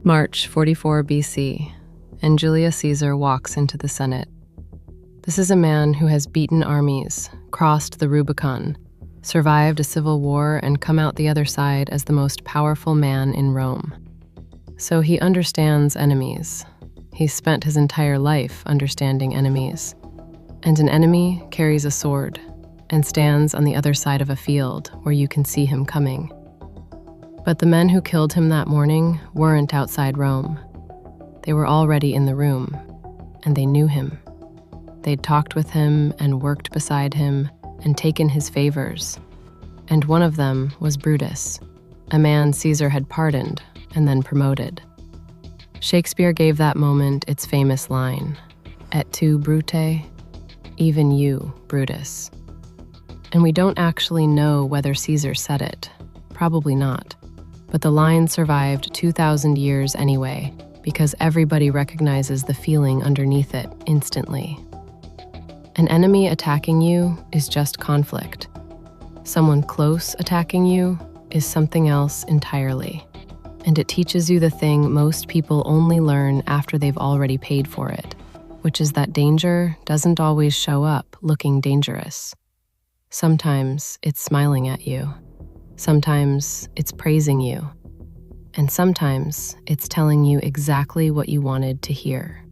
March 44 BC, and Julius Caesar walks into the Senate. This is a man who has beaten armies, crossed the Rubicon, survived a civil war, and come out the other side as the most powerful man in Rome. So he understands enemies. He's spent his entire life understanding enemies. And an enemy carries a sword and stands on the other side of a field where you can see him coming. But the men who killed him that morning weren't outside Rome. They were already in the room, and they knew him. They'd talked with him and worked beside him and taken his favors. And one of them was Brutus, a man Caesar had pardoned and then promoted. Shakespeare gave that moment its famous line, "Et tu, Brute?" Even you, Brutus. And we don't actually know whether Caesar said it. Probably not. But the line survived 2,000 years anyway, because everybody recognizes the feeling underneath it instantly. An enemy attacking you is just conflict. Someone close attacking you is something else entirely. And it teaches you the thing most people only learn after they've already paid for it, which is that danger doesn't always show up looking dangerous. Sometimes it's smiling at you. Sometimes it's praising you. And sometimes it's telling you exactly what you wanted to hear.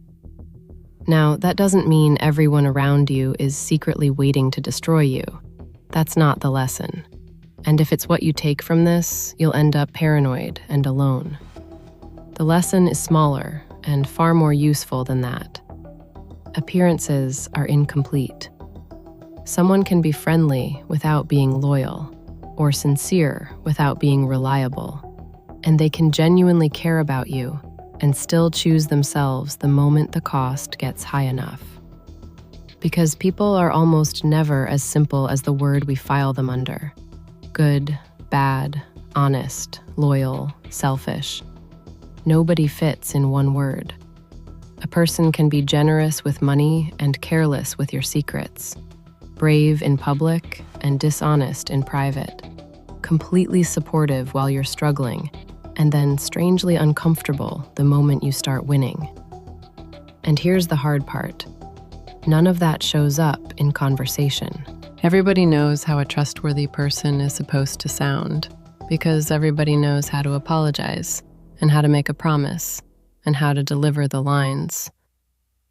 Now, that doesn't mean everyone around you is secretly waiting to destroy you. That's not the lesson. And if it's what you take from this, you'll end up paranoid and alone. The lesson is smaller and far more useful than that. Appearances are incomplete. Someone can be friendly without being loyal, or sincere without being reliable, and they can genuinely care about you and still choose themselves the moment the cost gets high enough. Because people are almost never as simple as the word we file them under. Good, bad, honest, loyal, selfish. Nobody fits in one word. A person can be generous with money and careless with your secrets, brave in public and dishonest in private, completely supportive while you're struggling, and then strangely uncomfortable the moment you start winning. And here's the hard part. None of that shows up in conversation. Everybody knows how a trustworthy person is supposed to sound, because everybody knows how to apologize, and how to make a promise, and how to deliver the lines.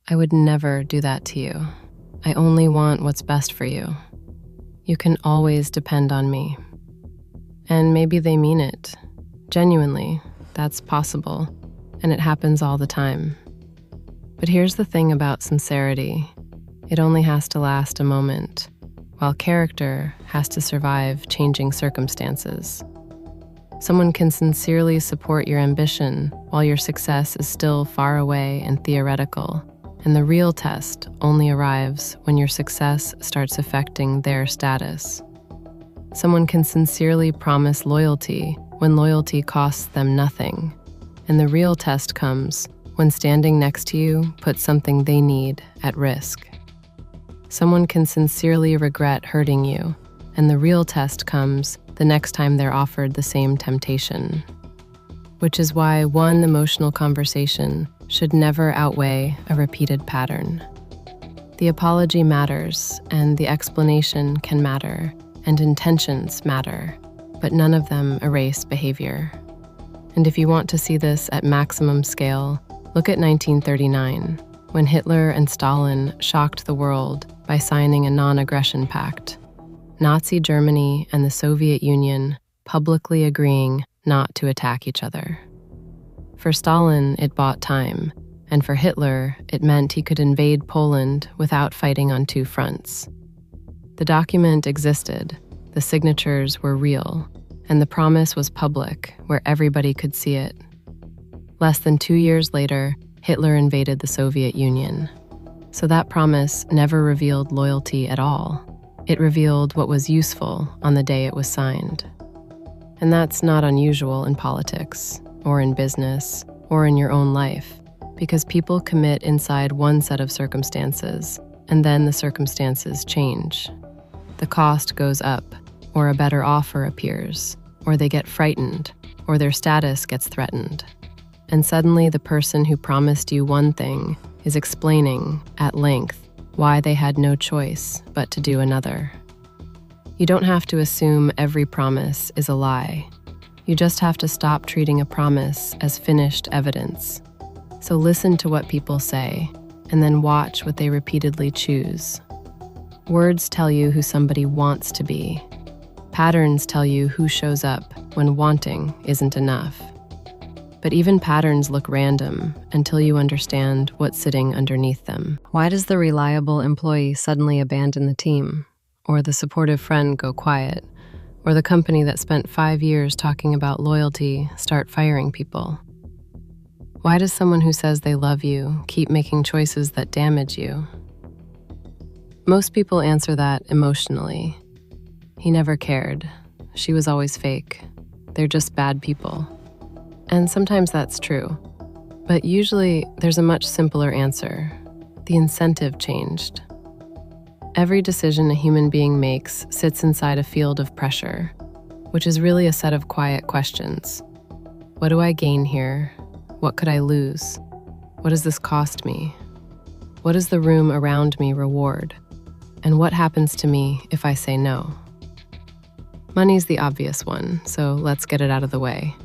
I would never do that to you. I only want what's best for you. You can always depend on me. And maybe they mean it. Genuinely, that's possible, and it happens all the time. But here's the thing about sincerity. It only has to last a moment, while character has to survive changing circumstances. Someone can sincerely support your ambition while your success is still far away and theoretical, and the real test only arrives when your success starts affecting their status. Someone can sincerely promise loyalty when loyalty costs them nothing, and the real test comes when standing next to you puts something they need at risk. Someone can sincerely regret hurting you, and the real test comes the next time they're offered the same temptation. Which is why one emotional conversation should never outweigh a repeated pattern. The apology matters, and the explanation can matter, and intentions matter, but none of them erase behavior. And if you want to see this at maximum scale, look at 1939, when Hitler and Stalin shocked the world by signing a non-aggression pact. Nazi Germany and the Soviet Union publicly agreeing not to attack each other. For Stalin, it bought time, and for Hitler, it meant he could invade Poland without fighting on two fronts. The document existed, the signatures were real, and the promise was public, where everybody could see it. Less than 2 years later, Hitler invaded the Soviet Union. So that promise never revealed loyalty at all. It revealed what was useful on the day it was signed. And that's not unusual in politics, or in business, or in your own life, because people commit inside one set of circumstances, and then the circumstances change. The cost goes up, or a better offer appears, or they get frightened, or their status gets threatened. and suddenly the person who promised you one thing is explaining at length why they had no choice but to do another. You don't have to assume every promise is a lie. You just have to stop treating a promise as finished evidence. So listen to what people say, and then watch what they repeatedly choose. Words tell you who somebody wants to be. Patterns tell you who shows up when wanting isn't enough. But even patterns look random until you understand what's sitting underneath them. Why does the reliable employee suddenly abandon the team? Or the supportive friend go quiet? Or the company that spent 5 years talking about loyalty start firing people? Why does someone who says they love you keep making choices that damage you? Most people answer that emotionally. He never cared. She was always fake. They're just bad people. And sometimes that's true. But usually there's a much simpler answer. The incentive changed. Every decision a human being makes sits inside a field of pressure, which is really a set of quiet questions. What do I gain here? What could I lose? What does this cost me? What does the room around me reward? And what happens to me if I say no? Money's the obvious one, so let's get it out of the way.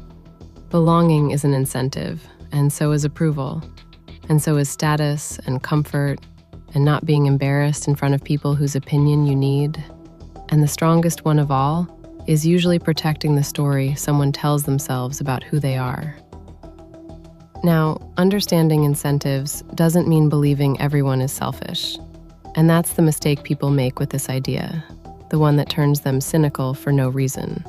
Belonging is an incentive, and so is approval. And so is status and comfort and not being embarrassed in front of people whose opinion you need. And the strongest one of all is usually protecting the story someone tells themselves about who they are. Now, understanding incentives doesn't mean believing everyone is selfish. And that's the mistake people make with this idea, the one that turns them cynical for no reason.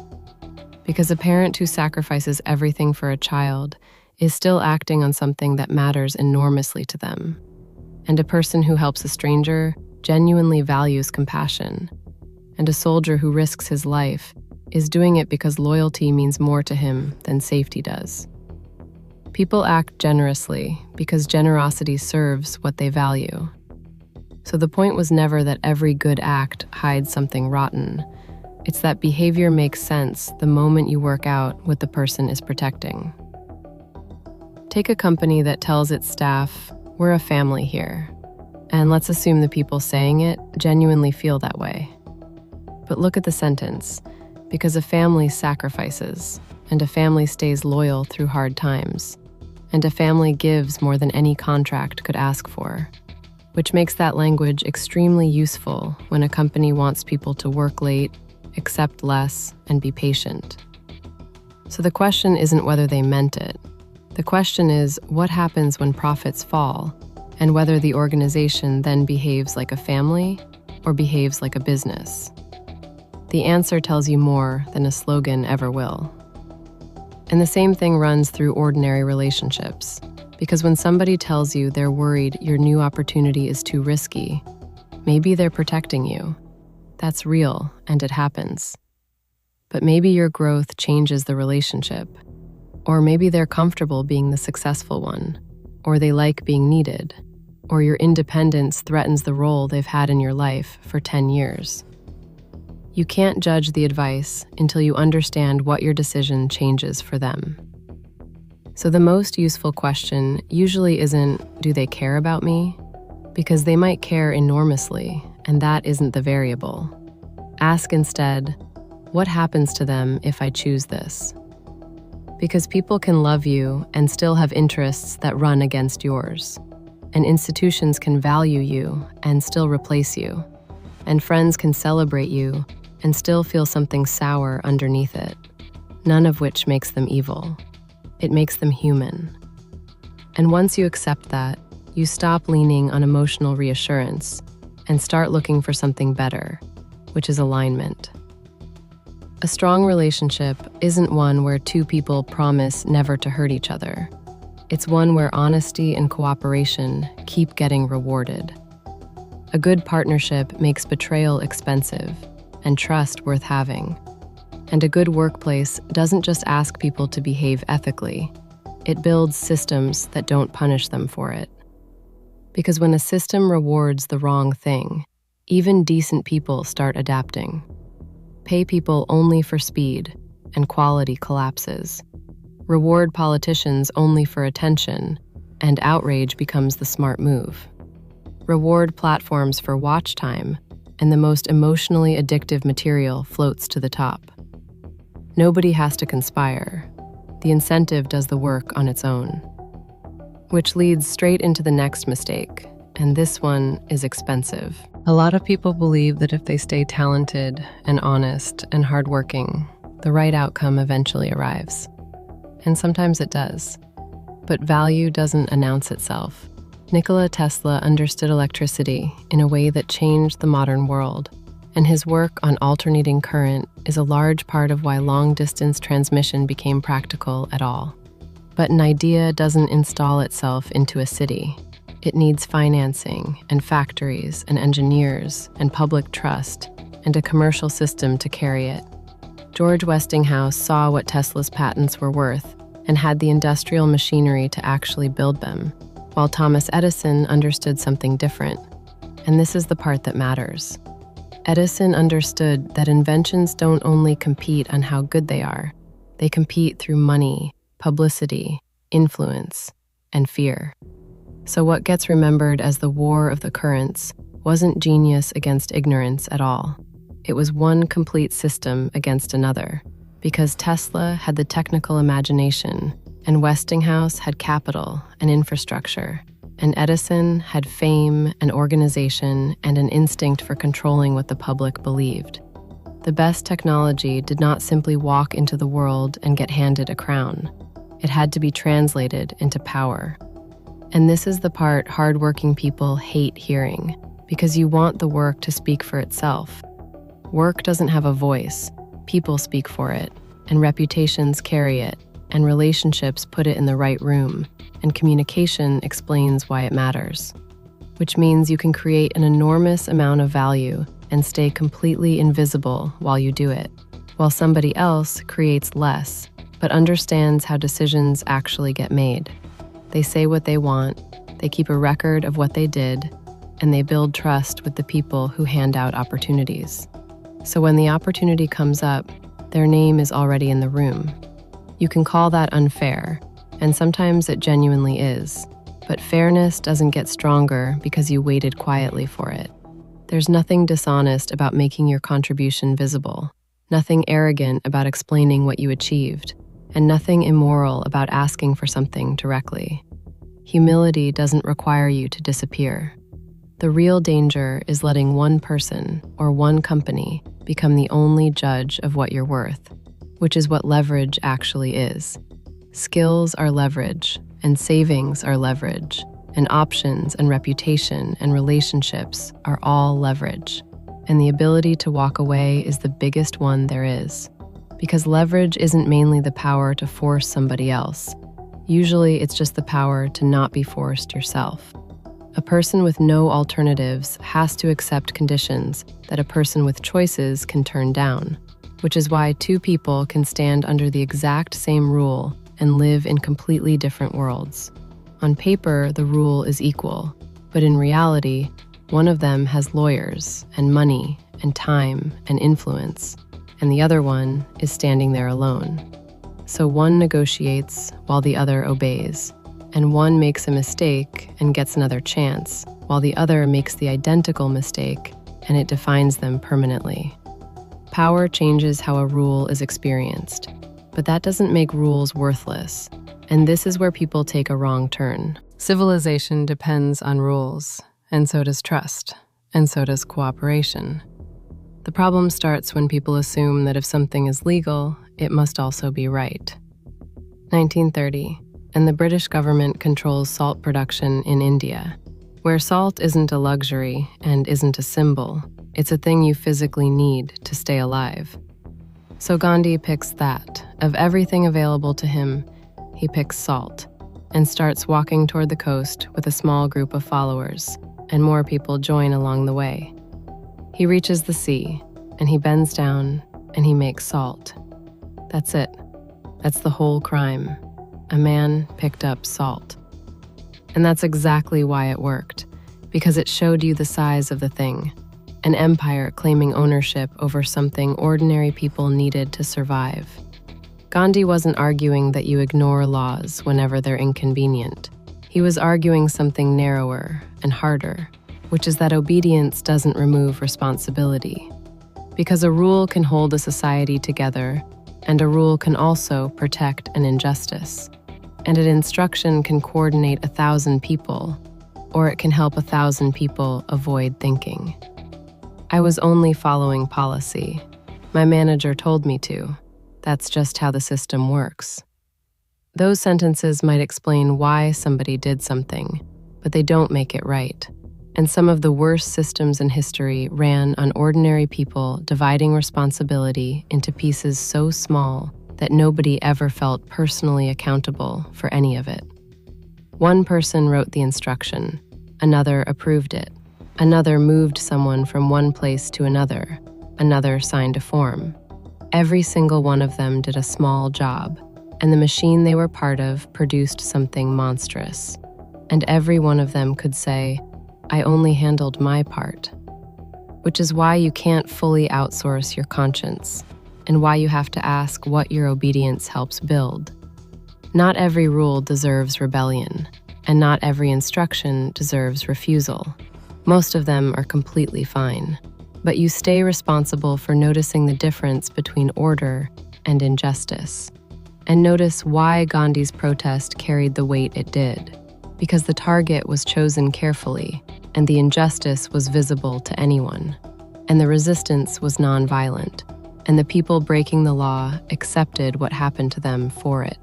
Because a parent who sacrifices everything for a child is still acting on something that matters enormously to them. And a person who helps a stranger genuinely values compassion. And a soldier who risks his life is doing it because loyalty means more to him than safety does. People act generously because generosity serves what they value. So the point was never that every good act hides something rotten. It's that behavior makes sense the moment you work out what the person is protecting. Take a company that tells its staff, "We're a family here." And let's assume the people saying it genuinely feel that way. But look at the sentence, because a family sacrifices, and a family stays loyal through hard times, and a family gives more than any contract could ask for, which makes that language extremely useful when a company wants people to work late, accept less, and be patient. So the question isn't whether they meant it. The question is what happens when profits fall, and whether the organization then behaves like a family or behaves like a business. The answer tells you more than a slogan ever will. And the same thing runs through ordinary relationships, because when somebody tells you they're worried your new opportunity is too risky, maybe they're protecting you. That's real, and it happens. But maybe your growth changes the relationship. Or maybe they're comfortable being the successful one, or they like being needed, or your independence threatens the role they've had in your life for 10 years. You can't judge the advice until you understand what your decision changes for them. So the most useful question usually isn't, do they care about me? Because they might care enormously, and that isn't the variable. Ask instead, what happens to them if I choose this? Because people can love you and still have interests that run against yours. And institutions can value you and still replace you. And friends can celebrate you and still feel something sour underneath it, none of which makes them evil. It makes them human. And once you accept that, you stop leaning on emotional reassurance and start looking for something better, which is alignment. A strong relationship isn't one where two people promise never to hurt each other. It's one where honesty and cooperation keep getting rewarded. A good partnership makes betrayal expensive and trust worth having. And a good workplace doesn't just ask people to behave ethically. It builds systems that don't punish them for it. Because when a system rewards the wrong thing, even decent people start adapting. Pay people only for speed, and quality collapses. reward politicians only for attention, and outrage becomes the smart move. Reward platforms for watch time, and the most emotionally addictive material floats to the top. Nobody has to conspire. The incentive does the work on its own. Which leads straight into the next mistake, and this one is expensive. A lot of people believe that if they stay talented and honest and hardworking, the right outcome eventually arrives. And sometimes it does. But value doesn't announce itself. Nikola Tesla understood electricity in a way that changed the modern world, and his work on alternating current is a large part of why long-distance transmission became practical at all. But an idea doesn't install itself into a city. It needs financing and factories and engineers and public trust and a commercial system to carry it. George Westinghouse saw what Tesla's patents were worth and had the industrial machinery to actually build them, while Thomas Edison understood something different. And this is the part that matters. Edison understood that inventions don't only compete on how good they are, they compete through money, publicity, influence, and fear. So what gets remembered as the War of the Currents wasn't genius against ignorance at all. It was one complete system against another, because Tesla had the technical imagination, and Westinghouse had capital and infrastructure, and Edison had fame and organization and an instinct for controlling what the public believed. The best technology did not simply walk into the world and get handed a crown. It had to be translated into power. And this is the part hardworking people hate hearing, because you want the work to speak for itself. Work doesn't have a voice. People speak for it, and reputations carry it, and relationships put it in the right room, and communication explains why it matters. Which means you can create an enormous amount of value and stay completely invisible while you do it, while somebody else creates less, but understands how decisions actually get made. They say what they want, they keep a record of what they did, and they build trust with the people who hand out opportunities. So when the opportunity comes up, their name is already in the room. You can call that unfair, and sometimes it genuinely is, but fairness doesn't get stronger because you waited quietly for it. There's nothing dishonest about making your contribution visible, nothing arrogant about explaining what you achieved, and nothing immoral about asking for something directly. Humility doesn't require you to disappear. The real danger is letting one person or one company become the only judge of what you're worth, which is what leverage actually is. Skills are leverage, and savings are leverage, and options and reputation and relationships are all leverage. And the ability to walk away is the biggest one there is. Because leverage isn't mainly the power to force somebody else. Usually it's just the power to not be forced yourself. A person with no alternatives has to accept conditions that a person with choices can turn down, which is why two people can stand under the exact same rule and live in completely different worlds. On paper, the rule is equal, but in reality, one of them has lawyers and money and time and influence, and the other one is standing there alone. So one negotiates while the other obeys, and one makes a mistake and gets another chance, while the other makes the identical mistake and it defines them permanently. Power changes how a rule is experienced, but that doesn't make rules worthless, and this is where people take a wrong turn. Civilization depends on rules, and so does trust, and so does cooperation. The problem starts when people assume that if something is legal, it must also be right. 1930, and the British government controls salt production in India, where salt isn't a luxury and isn't a symbol, it's a thing you physically need to stay alive. So Gandhi picks that. Of everything available to him, he picks salt, and starts walking toward the coast with a small group of followers, and more people join along the way. He reaches the sea, and he bends down, and he makes salt. That's it. That's the whole crime. A man picked up salt. And that's exactly why it worked, because it showed you the size of the thing. An empire claiming ownership over something ordinary people needed to survive. Gandhi wasn't arguing that you ignore laws whenever they're inconvenient. He was arguing something narrower and harder, which is that obedience doesn't remove responsibility. Because a rule can hold a society together, and a rule can also protect an injustice. And an instruction can coordinate 1,000 people, or it can help 1,000 people avoid thinking. I was only following policy. My manager told me to. That's just how the system works. Those sentences might explain why somebody did something, but they don't make it right. And some of the worst systems in history ran on ordinary people dividing responsibility into pieces so small that nobody ever felt personally accountable for any of it. One person wrote the instruction, another approved it, another moved someone from one place to another signed a form. Every single one of them did a small job, and the machine they were part of produced something monstrous. And every one of them could say, "I only handled my part." Which is why you can't fully outsource your conscience, and why you have to ask what your obedience helps build. Not every rule deserves rebellion, and not every instruction deserves refusal. Most of them are completely fine. But you stay responsible for noticing the difference between order and injustice. And notice why Gandhi's protest carried the weight it did. Because the target was chosen carefully, and the injustice was visible to anyone. And the resistance was nonviolent, and the people breaking the law accepted what happened to them for it.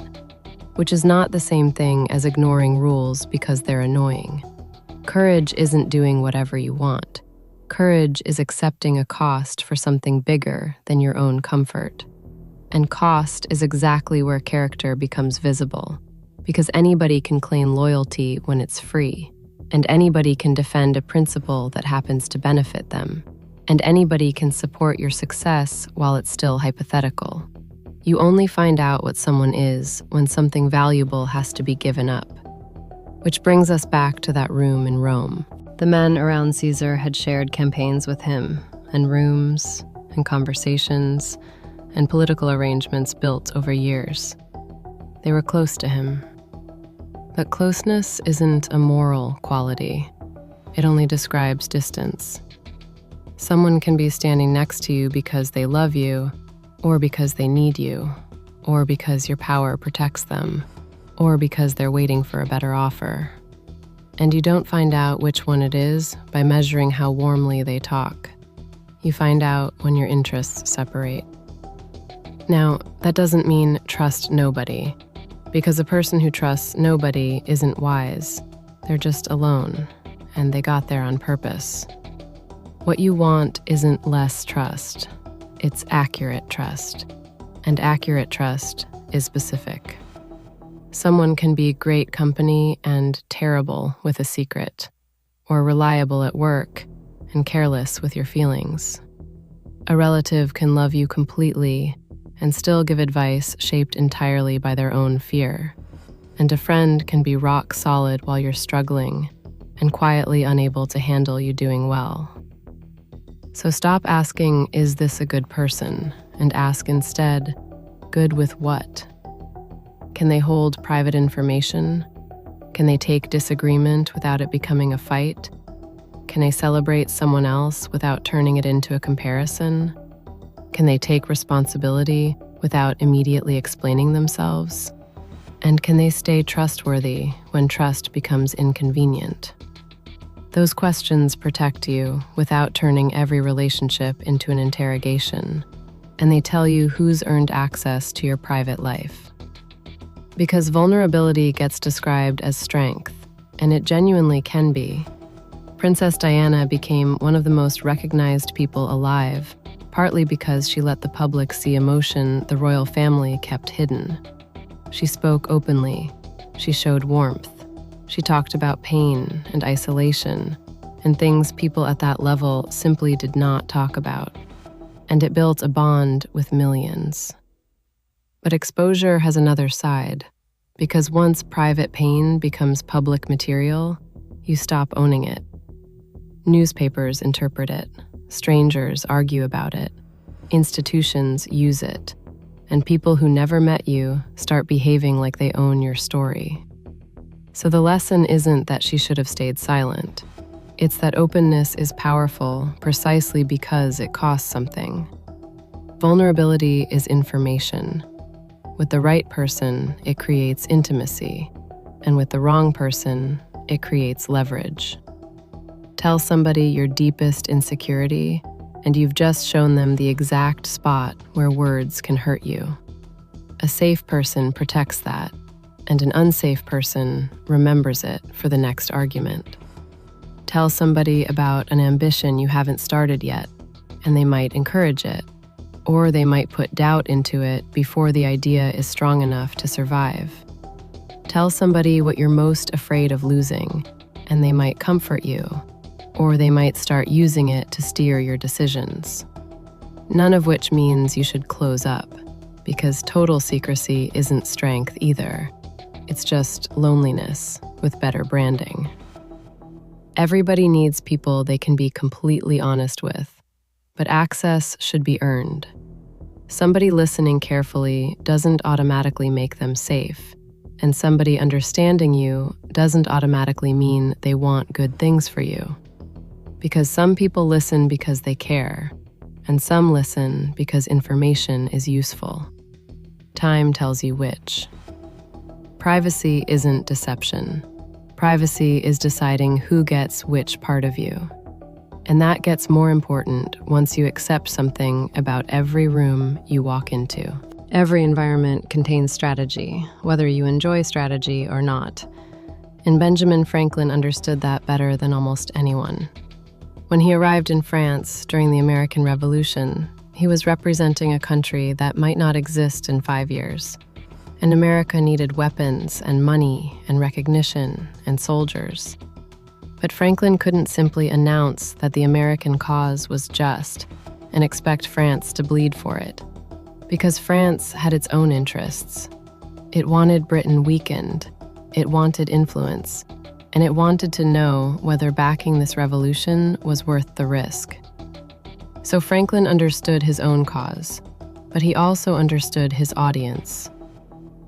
Which is not the same thing as ignoring rules because they're annoying. Courage isn't doing whatever you want. Courage is accepting a cost for something bigger than your own comfort. And cost is exactly where character becomes visible, because anybody can claim loyalty when it's free, and anybody can defend a principle that happens to benefit them, and anybody can support your success while it's still hypothetical. You only find out what someone is when something valuable has to be given up. Which brings us back to that room in Rome. The men around Caesar had shared campaigns with him, and rooms, and conversations, and political arrangements built over years. They were close to him. But closeness isn't a moral quality. It only describes distance. Someone can be standing next to you because they love you, or because they need you, or because your power protects them, or because they're waiting for a better offer. And you don't find out which one it is by measuring how warmly they talk. You find out when your interests separate. Now, that doesn't mean trust nobody, because a person who trusts nobody isn't wise. They're just alone, and they got there on purpose. What you want isn't less trust, it's accurate trust, and accurate trust is specific. Someone can be great company and terrible with a secret, or reliable at work and careless with your feelings. A relative can love you completely and still give advice shaped entirely by their own fear. And a friend can be rock solid while you're struggling and quietly unable to handle you doing well. So stop asking, "Is this a good person?" and ask instead, "Good with what?" Can they hold private information? Can they take disagreement without it becoming a fight? Can they celebrate someone else without turning it into a comparison? Can they take responsibility without immediately explaining themselves? And can they stay trustworthy when trust becomes inconvenient? Those questions protect you without turning every relationship into an interrogation, and they tell you who's earned access to your private life. Because vulnerability gets described as strength, and it genuinely can be. Princess Diana became one of the most recognized people alive, partly because she let the public see emotion the royal family kept hidden. She spoke openly, she showed warmth, she talked about pain and isolation, and things people at that level simply did not talk about. And it built a bond with millions. But exposure has another side, because once private pain becomes public material, you stop owning it. Newspapers interpret it, strangers argue about it, institutions use it, and people who never met you start behaving like they own your story. So the lesson isn't that she should have stayed silent. It's that openness is powerful precisely because it costs something. Vulnerability is information. With the right person, it creates intimacy, and with the wrong person, it creates leverage. Tell somebody your deepest insecurity, and you've just shown them the exact spot where words can hurt you. A safe person protects that, and an unsafe person remembers it for the next argument. Tell somebody about an ambition you haven't started yet, and they might encourage it, or they might put doubt into it before the idea is strong enough to survive. Tell somebody what you're most afraid of losing, and they might comfort you, or they might start using it to steer your decisions. None of which means you should close up, because total secrecy isn't strength either. It's just loneliness with better branding. Everybody needs people they can be completely honest with, but access should be earned. Somebody listening carefully doesn't automatically make them safe, and somebody understanding you doesn't automatically mean they want good things for you. Because some people listen because they care, and some listen because information is useful. Time tells you which. Privacy isn't deception. Privacy is deciding who gets which part of you. And that gets more important once you accept something about every room you walk into. Every environment contains strategy, whether you enjoy strategy or not. And Benjamin Franklin understood that better than almost anyone. When he arrived in France during the American Revolution, he was representing a country that might not exist in 5 years. And America needed weapons and money and recognition and soldiers. But Franklin couldn't simply announce that the American cause was just and expect France to bleed for it. Because France had its own interests. It wanted Britain weakened, it wanted influence, and it wanted to know whether backing this revolution was worth the risk. So Franklin understood his own cause, but he also understood his audience.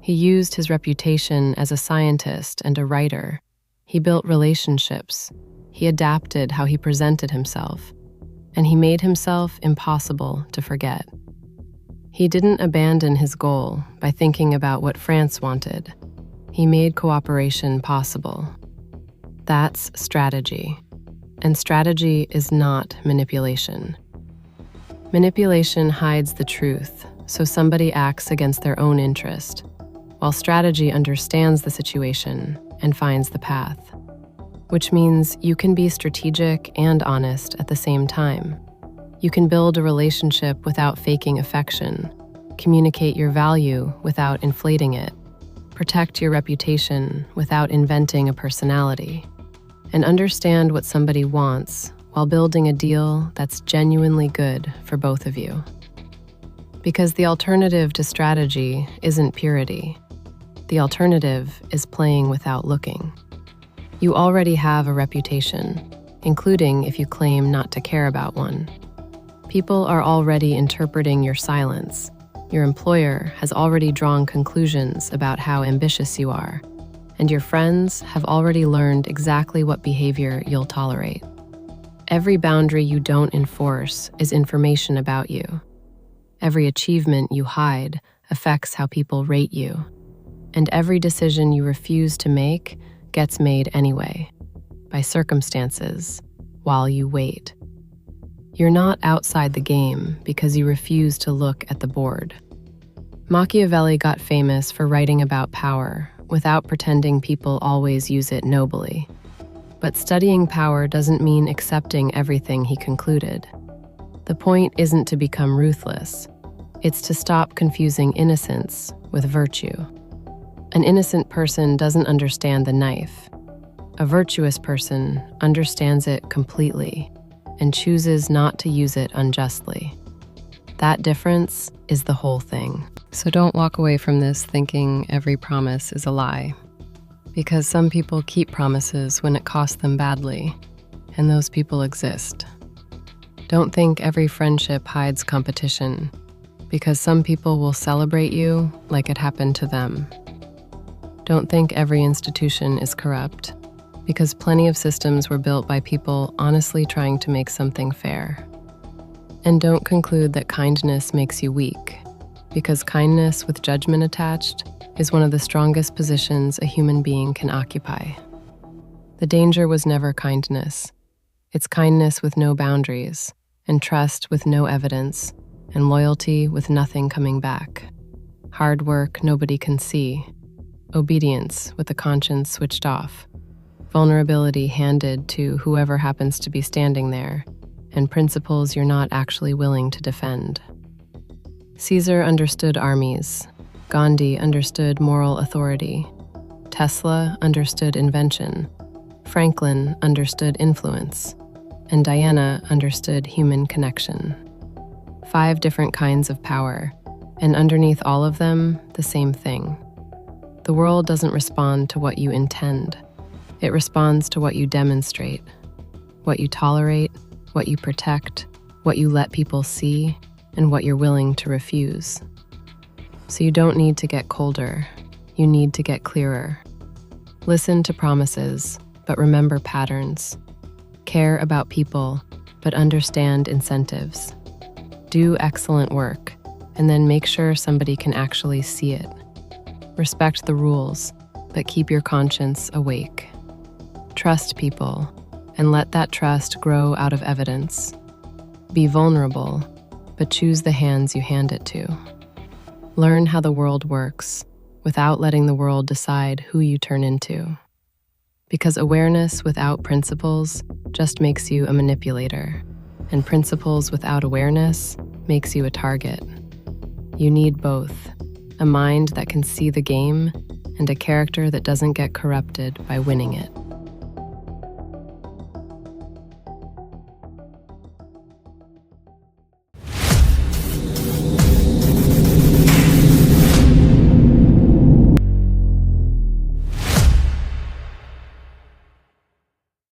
He used his reputation as a scientist and a writer. He built relationships, he adapted how he presented himself, and he made himself impossible to forget. He didn't abandon his goal by thinking about what France wanted. He made cooperation possible. That's strategy, and strategy is not manipulation. Manipulation hides the truth, so somebody acts against their own interest, while strategy understands the situation and finds the path, which means you can be strategic and honest at the same time. You can build a relationship without faking affection, communicate your value without inflating it, protect your reputation without inventing a personality, and understand what somebody wants while building a deal that's genuinely good for both of you. Because the alternative to strategy isn't purity. The alternative is playing without looking. You already have a reputation, including if you claim not to care about one. People are already interpreting your silence. Your employer has already drawn conclusions about how ambitious you are, and your friends have already learned exactly what behavior you'll tolerate. Every boundary you don't enforce is information about you. Every achievement you hide affects how people rate you. And every decision you refuse to make gets made anyway, by circumstances, while you wait. You're not outside the game because you refuse to look at the board. Machiavelli got famous for writing about power without pretending people always use it nobly. But studying power doesn't mean accepting everything he concluded. The point isn't to become ruthless. It's to stop confusing innocence with virtue. An innocent person doesn't understand the knife. A virtuous person understands it completely and chooses not to use it unjustly. That difference is the whole thing. So don't walk away from this thinking every promise is a lie. Because some people keep promises when it costs them badly, and those people exist. Don't think every friendship hides competition, because some people will celebrate you like it happened to them. Don't think every institution is corrupt, because plenty of systems were built by people honestly trying to make something fair. And don't conclude that kindness makes you weak, because kindness with judgment attached is one of the strongest positions a human being can occupy. The danger was never kindness. It's kindness with no boundaries, and trust with no evidence, and loyalty with nothing coming back. Hard work nobody can see, obedience with the conscience switched off, vulnerability handed to whoever happens to be standing there, and principles you're not actually willing to defend. Caesar understood armies. Gandhi understood moral authority. Tesla understood invention. Franklin understood influence. And Diana understood human connection. 5 different kinds of power, and underneath all of them, the same thing. The world doesn't respond to what you intend. It responds to what you demonstrate, what you tolerate, what you protect, what you let people see, and what you're willing to refuse. So you don't need to get colder, you need to get clearer. Listen to promises, but remember patterns. Care about people, but understand incentives. Do excellent work, and then make sure somebody can actually see it. Respect the rules, but keep your conscience awake. Trust people, and let that trust grow out of evidence. Be vulnerable, but choose the hands you hand it to. Learn how the world works, without letting the world decide who you turn into. Because awareness without principles just makes you a manipulator, and principles without awareness makes you a target. You need both, a mind that can see the game and a character that doesn't get corrupted by winning it.